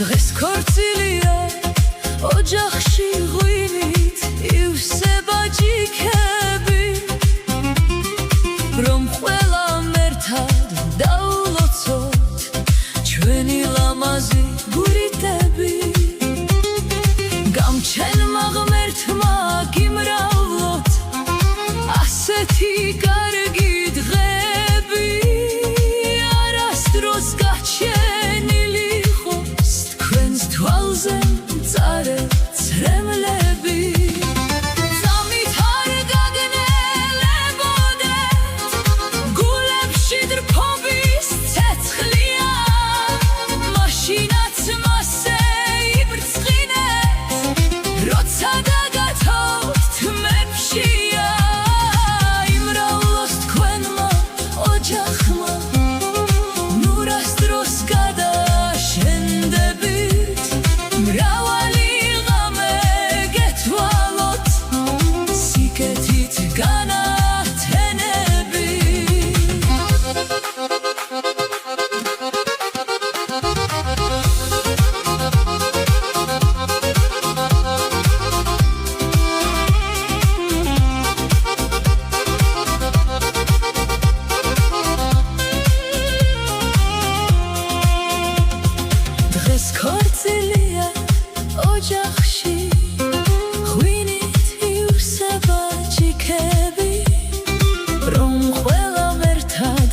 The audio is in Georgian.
დღეს ქორწილია ოჯახში ღვინით ივსება ჯიქები რომ ყველამ ერთად დავულოცოთ ჩვენი ლამაზი გულიტები გამჩენმა ღმერთმა გიმრავლოთ ასეთი კარგი დღები არასდროს გაჩენილი იყოს თქვენს თვალზე მწარე ცრემლები წამით არ გაგნელებოდეთ გულებში დრფობის ცეცხლია მაშინაც მასე იბრწყინეთ როცა დაგათოვთ თმებშია იმრავლოს თქვენმა ოჯახმა ნურასდროს გადაშენდებით მრავალი ღამე გეთვალოთ სიკეთით განათენები დღეს ქორწილია ოჯახში ღვინით ივსება ჯიქები რომ ყველამ ერთად